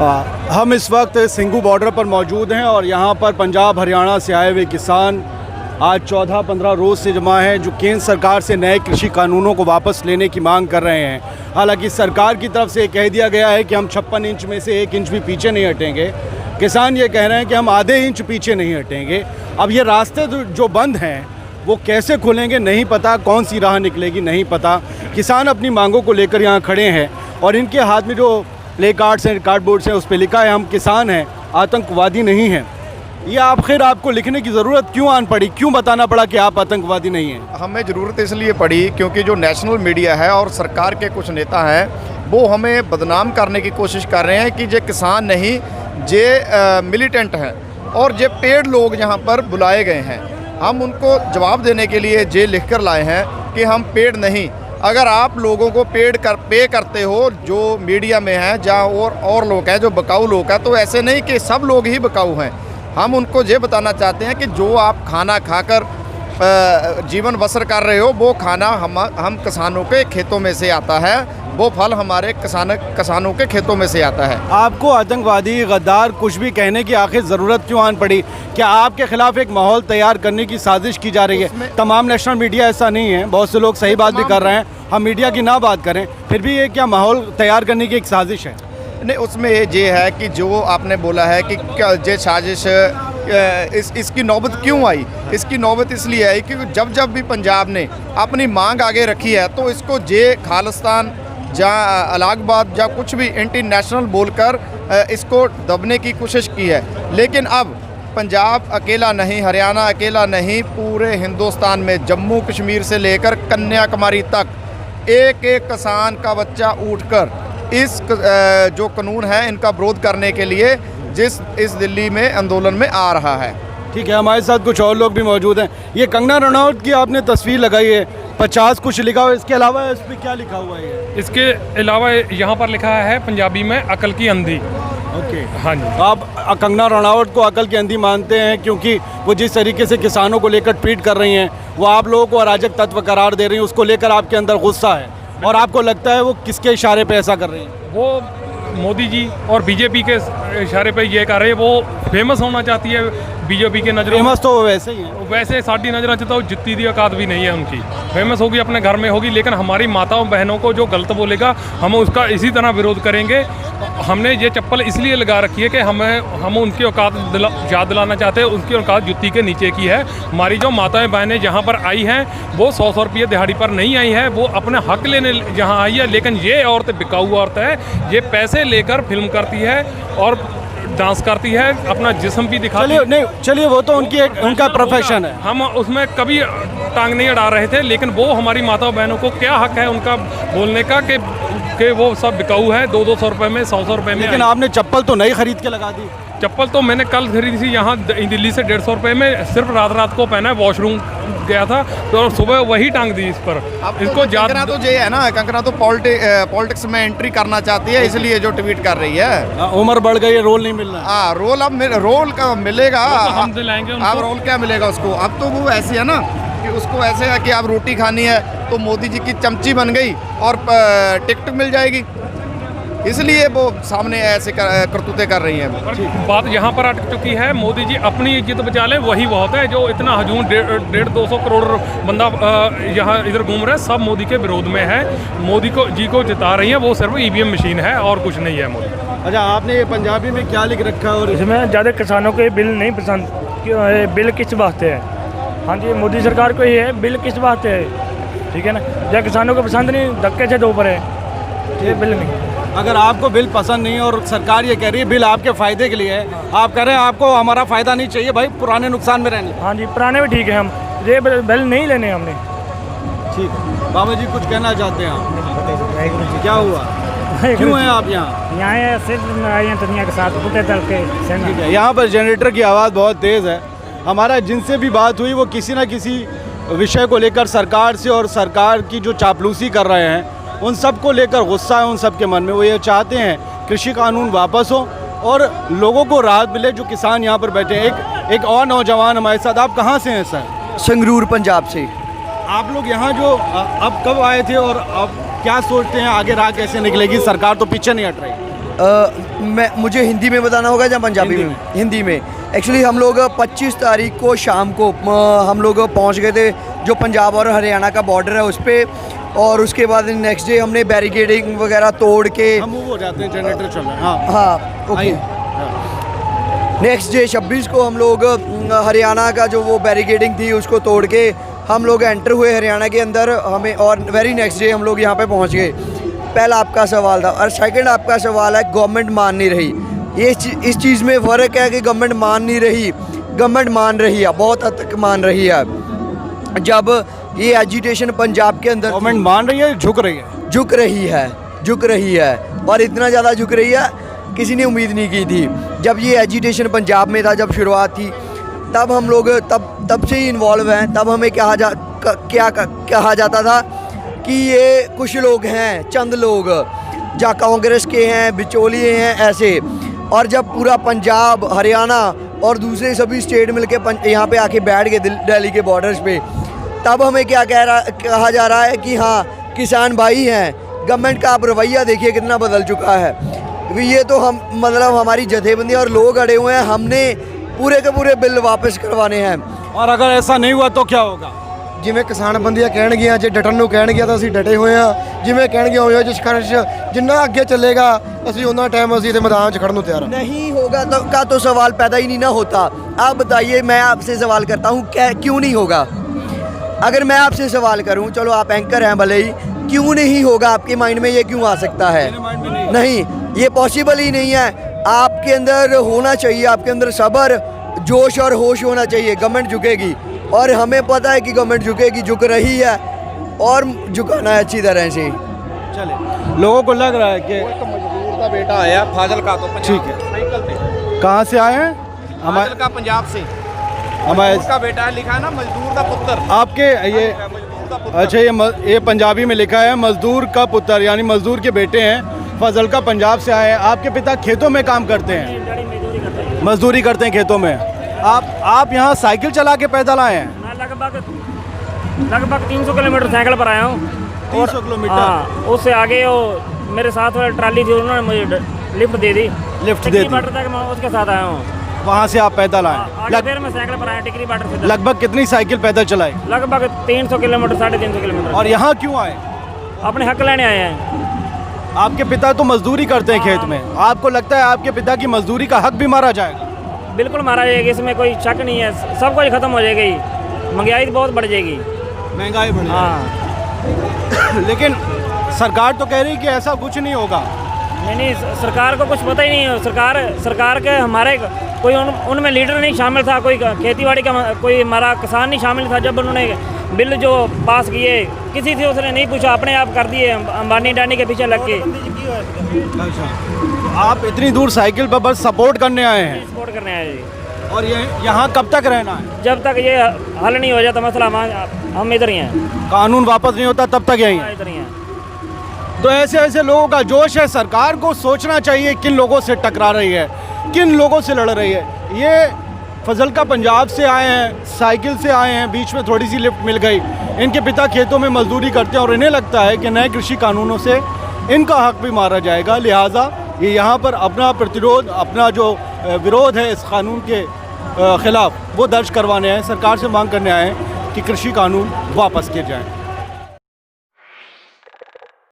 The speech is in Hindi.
हम इस वक्त सिंघू बॉर्डर पर मौजूद हैं और यहाँ पर पंजाब हरियाणा से आए हुए किसान आज 14-15 रोज़ से जमा हैं, जो केंद्र सरकार से नए कृषि कानूनों को वापस लेने की मांग कर रहे हैं। हालांकि सरकार की तरफ से कह दिया गया है कि हम 56 इंच में से 1 इंच भी पीछे नहीं हटेंगे। किसान ये कह रहे हैं कि हम आधे इंच पीछे नहीं हटेंगे। अब ये रास्ते जो बंद हैं वो कैसे खुलेंगे नहीं पता, कौन सी राह निकलेगी नहीं पता। किसान अपनी मांगों को लेकर यहाँ खड़े हैं और इनके हाथ में जो प्ले कार्ड्स हैं, कार्डबोर्ड्स हैं, उस पर लिखा है हम किसान हैं, आतंकवादी नहीं हैं। ये आखिर आपको लिखने की ज़रूरत क्यों आन पड़ी, क्यों बताना पड़ा कि आप आतंकवादी नहीं हैं? हमें ज़रूरत इसलिए पड़ी क्योंकि जो नेशनल मीडिया है और सरकार के कुछ नेता हैं वो हमें बदनाम करने की कोशिश कर रहे हैं कि ये किसान नहीं, ये मिलिटेंट हैं और ये पेड लोग यहाँ पर बुलाए गए हैं। हम उनको जवाब देने के लिए ये लिख कर लाए हैं कि हम पेड नहीं। अगर आप लोगों को पे करते हो जो मीडिया में हैं, जहाँ और लोग हैं जो बकाऊ लोग हैं, तो ऐसे नहीं कि सब लोग ही बकाऊ हैं। हम उनको ये बताना चाहते हैं कि जो आप खाना खाकर जीवन बसर कर रहे हो वो खाना हम किसानों के खेतों में से आता है, वो फल हमारे किसानों के खेतों में से आता है। आपको आतंकवादी, गद्दार कुछ भी कहने की आखिर ज़रूरत क्यों आन पड़ी? क्या आपके खिलाफ एक माहौल तैयार करने की साजिश की जा रही है? तमाम नेशनल मीडिया ऐसा नहीं है, बहुत से लोग सही बात भी कर रहे हैं, हम मीडिया की ना बात करें, फिर भी ये क्या माहौल तैयार करने की एक साजिश है? नहीं, उसमें ये है कि जो आपने बोला है कि ये साजिश इसकी नौबत क्यों आई? इसकी नौबत इसलिए आई कि जब भी पंजाब ने अपनी मांग आगे रखी है तो इसको जे खालिस्तान या अलगाववाद या कुछ भी इंटरनेशनल बोलकर इसको दबने की कोशिश की है। लेकिन अब पंजाब अकेला नहीं, हरियाणा अकेला नहीं, पूरे हिंदुस्तान में जम्मू कश्मीर से लेकर कन्याकुमारी तक एक एक किसान का बच्चा उठकर इस जो कानून है इनका विरोध करने के लिए इस दिल्ली में आंदोलन में आ रहा है। ठीक है, हमारे साथ कुछ और लोग भी मौजूद हैं। ये कंगना रनौत की आपने तस्वीर लगाई है, 50 कुछ लिखा हुआ है, इसके अलावा इस पर क्या लिखा हुआ है? इसके अलावा यहाँ पर लिखा है पंजाबी में अकल की अंधी। ओके, हाँ जी। आप कंगना रनौत को अकल की अंधी मानते हैं क्योंकि वो जिस तरीके से किसानों को लेकर ट्वीट कर रही हैं, वो आप लोगों को अराजक तत्व करार दे रही हैं, उसको लेकर आपके अंदर गुस्सा है और आपको लगता है वो किसके इशारे पे ऐसा कर रही हैं? वो मोदी जी और बीजेपी के इशारे पे ये कर रहे हैं। वो फेमस होना चाहती है बीजेपी के नज़रों में। फेमस तो वैसे ही है, वैसे साड़ी नज़र आती तो जितनी दी औकात भी नहीं है उनकी। फेमस होगी अपने घर में होगी, लेकिन हमारी माताओं बहनों को जो गलत बोलेगा हम उसका इसी तरह विरोध करेंगे। हमने ये चप्पल इसलिए लगा रखी है कि हम उनकी औकात याद दिलाना चाहते हैं। उनकी औकात जुत्ती के नीचे की है। हमारी जो माताएं बहनें जहाँ पर आई हैं वो 100 रुपये दिहाड़ी पर नहीं आई है, वो अपने हक लेने यहाँ आई है। लेकिन ये औरत बिकाऊ औरत है, ये पैसे लेकर फिल्म करती है और डांस करती है, अपना जिस्म भी दिखाती है। चलिए वो तो उनका प्रोफेशन है, हम उसमें कभी टांग नहीं अड़ा रहे थे, लेकिन वो हमारी माताओं बहनों को क्या हक है उनका बोलने का कि वो सब बिकाऊ है, 200 रुपये में, 100 रुपये में। लेकिन आपने चप्पल तो नई खरीद के लगा दी। चप्पल तो मैंने कल खरीदी थी यहाँ दिल्ली से 150 रुपये में, सिर्फ रात को पहना है। वॉशरूम गया था तो सुबह वही टांग दी इस पर। इसको कंगना तो ये है ना, कंगना तो पॉलिटिक्स में एंट्री करना चाहती है, इसलिए जो ट्वीट कर रही है। उम्र बढ़ गई है, रोल नहीं मिल रहा। हाँ, रोल का मिलेगा, तो हम दिलाएंगे उनको। अब रोल क्या मिलेगा उसको? अब तो वो ऐसी है ना कि उसको ऐसे है कि अब रोटी खानी है तो मोदी जी की चमची बन गई और टिकट मिल जाएगी, इसलिए वो सामने ऐसे करतूते कर रही हैं। बात यहाँ पर अटक चुकी है। मोदी जी अपनी इज्जत बचा लें वही बहुत है। जो इतना हजूम 150-200 करोड़ बंदा यहाँ इधर घूम रहा है, सब मोदी के विरोध में है। मोदी को जिता रही है, वो सिर्फ EVM मशीन है और कुछ नहीं है मोदी। अच्छा, आपने ये पंजाबी में क्या लिख रखा है? और इसमें ज़्यादा किसानों को बिल नहीं पसंद, बिल किस वास्ते है? हाँ जी, मोदी सरकार को ये है, बिल किस वास्ते है? ठीक है ना, या किसानों को पसंद नहीं, धक्के से दो पर है, ये बिल नहीं। अगर आपको बिल पसंद नहीं और सरकार ये कह रही है बिल आपके फ़ायदे के लिए है, आप कह रहे हैं आपको हमारा फ़ायदा नहीं चाहिए, भाई पुराने नुकसान में रहने। हाँ जी, पुराने भी ठीक है, हम ये बिल नहीं लेने हमने। ठीक है, बाबा जी कुछ कहना चाहते हैं आप? क्या हुआ, क्यों हैं आप यहाँ? यहाँ सिर्फ दुनिया के साथ पुटे तल के। यहाँ पर जनरेटर की आवाज़ बहुत तेज़ है। हमारा जिनसे भी बात हुई वो किसी न किसी विषय को लेकर सरकार से और सरकार की जो चापलूसी कर रहे हैं उन सब को लेकर गुस्सा है उन सब के मन में। वो ये चाहते हैं कृषि कानून वापस हो और लोगों को राहत मिले, जो किसान यहाँ पर बैठे हैं। एक और नौजवान हमारे साथ, आप कहाँ से हैं सर? संगरूर पंजाब से। आप लोग यहाँ जो अब कब आए थे और अब क्या सोचते हैं आगे राह कैसे निकलेगी? सरकार तो पीछे नहीं हट रही। मुझे हिंदी में बताना होगा या पंजाबी में? हिंदी में। एक्चुअली हम लोग 25 तारीख को शाम को हम लोग पहुंच गए थे जो पंजाब और हरियाणा का बॉर्डर है उस पर, और उसके बाद नेक्स्ट डे हमने बैरिकेडिंग वगैरह तोड़ के हम मूव हो जाते हैं, जनरेटर चल रहा है। हाँ हाँ ओके। आइए। नेक्स्ट डे 26 को हम लोग हरियाणा का जो वो बैरिकेडिंग थी उसको तोड़ के हम लोग एंटर हुए हरियाणा के अंदर हमें, और वेरी नेक्स्ट डे हम लोग यहाँ पे पहुँच गए। पहला आपका सवाल था, और सेकंड आपका सवाल है गवर्नमेंट मान नहीं रही। ये इस चीज़ में फ़र्क है कि गवर्नमेंट मान नहीं रही, गवर्नमेंट मान रही है, बहुत हद तक मान रही है। जब ये एजिटेशन पंजाब के अंदर गवर्नमेंट मान रही है, झुक रही है? झुक रही है, और इतना ज़्यादा झुक रही है किसी ने उम्मीद नहीं की थी। जब ये एजिटेशन पंजाब में था, जब शुरुआत थी, तब हम लोग तब से ही इन्वॉल्व हैं। तब हमें क्या कहा जाता था कि ये कुछ लोग हैं, चंद लोग जहाँ कांग्रेस के हैं, बिचौलिए हैं, ऐसे। और जब पूरा पंजाब, हरियाणा और दूसरे सभी स्टेट मिलके यहाँ पे आके बैठ गए दिल्ली के बॉर्डर्स पे, तब हमें क्या कहा जा रहा है कि हाँ किसान भाई हैं। गवर्नमेंट का आप रवैया देखिए कितना बदल चुका है। ये तो हम मतलब हमारी जथेबंदी और लोग अड़े हुए हैं, हमने पूरे के पूरे बिल वापस करवाने हैं। और अगर ऐसा नहीं हुआ तो क्या होगा? ਜਿਵੇਂ ਕਿਸਾਨ ਬੰਦੀਆਂ ਕਹਿਣਗੀਆਂ, ਜੇ ਡਟਣ ਨੂੰ ਕਹਿਣਗੀਆਂ ਤਾਂ ਅਸੀਂ ਡਟੇ ਹੋਏ ਆ। ਜਿਵੇਂ ਕਹਿਣਗੀਆਂ ਹੋਇਆ ਜਿਸ ਸੰਘਰਸ਼ ਜਿੰਨਾ ਅੱਗੇ ਚੱਲੇਗਾ ਅਸੀਂ ਉਹਨਾਂ ਟਾਈਮ ਅਸੀਂ ਤੇ ਮੈਦਾਨ 'ਚ ਖੜਨ ਨੂੰ ਤਿਆਰ ਹਾਂ। नहीं होगा तो सवाल पैदा ही नहीं ना होता। आप बताइए, मैं आपसे सवाल करता हूँ, क्यों नहीं होगा? अगर मैं आपसे सवाल करूँ, चलो आप एंकर हैं भले ही, क्यों नहीं होगा? आपके माइंड में ये क्यों आ सकता है? नहीं, ये पॉसिबल ही नहीं है। आपके अंदर होना चाहिए, आपके अंदर सब्र, जोश और होश होना चाहिए। गवर्नमेंट झुकेगी, और हमें पता है कि गवर्नमेंट झुकेगी, झुक रही है, और झुकाना है अच्छी तरह से। चले, लोगों को लग रहा है कि मजदूर का बेटा आया फाजिलका तो ठीक है। साइकिल पे कहाँ से आए हैं? फाजिलका पंजाब से हमारे उसका बेटा है, लिखा है ना मजदूर का पुत्र। आपके ये मजदूर का पुत्र। अच्छा, ये पंजाबी में लिखा है मजदूर का पुत्र, यानी मजदूर के बेटे हैं। फाजिलका पंजाब से आए हैं। आपके पिता खेतों में काम करते हैं, मजदूरी करते हैं खेतों में। आप यहाँ साइकिल चला के पैदल आए हैं? मैं लगभग 300 किलोमीटर साइकिल पर आया हूँ। 300 किलोमीटर? हाँ, उससे आगे वो मेरे साथ वाली ट्राली थी, उन्होंने मुझे लिफ्ट दे दी। लिफ्ट दे दी? बाटर तक मैं उसके साथ आया हूँ। वहाँ से आप पैदल आए? आगे फिर मैं साइकिल पर आया टिकरी बाटर से। लगभग कितनी साइकिल पैदल चलाई? लगभग 300 किलोमीटर, 350 किलोमीटर। और यहाँ क्यों आए? अपने हक लेने आए हैं। आपके पिता तो मजदूरी करते हैं खेत में, आपको लगता है आपके पिता की मजदूरी का हक भी मारा जाएगा? बिल्कुल मारा जाएगा, इसमें कोई शक नहीं है। सब कुछ खत्म हो जाएगी, महंगाई तो बहुत बढ़ जाएगी। महंगाई बढ़ हाँ, लेकिन सरकार तो कह रही है कि ऐसा कुछ नहीं होगा। नहीं, सरकार को कुछ पता ही नहीं है। सरकार के हमारे कोई उनमें लीडर नहीं शामिल था, कोई खेतीबाड़ी का कोई हमारा किसान नहीं शामिल था। जब उन्होंने बिल जो पास किए, किसी से उसने नहीं पूछा, अपने आप कर दिए अंबानी डानी के पीछे लग के। अच्छा, तो आप इतनी दूर साइकिल पर बस सपोर्ट करने आए हैं? सपोर्ट करने आए जी। और ये यहाँ कब तक रहना है? जब तक ये हल नहीं हो जाता मसला, हम इधर ही हैं। कानून वापस नहीं होता तब तक यहीं हैं? इधर ही हैं। तो ऐसे लोगों का जोश है। सरकार को सोचना चाहिए किन लोगों से टकरा रही है, किन लोगों से लड़ रही है। ये फाजिलका पंजाब से आए हैं, साइकिल से आए हैं, बीच में थोड़ी सी लिफ्ट मिल गई। इनके पिता खेतों में मजदूरी करते हैं और इन्हें लगता है कि नए कृषि कानूनों से इनका हक भी मारा जाएगा। लिहाजा ये यहाँ पर अपना प्रतिरोध, अपना जो विरोध है इस कानून के खिलाफ, वो दर्ज करवाने आए हैं। सरकार से मांग करने आए हैं कि कृषि कानून वापस किए जाएँ।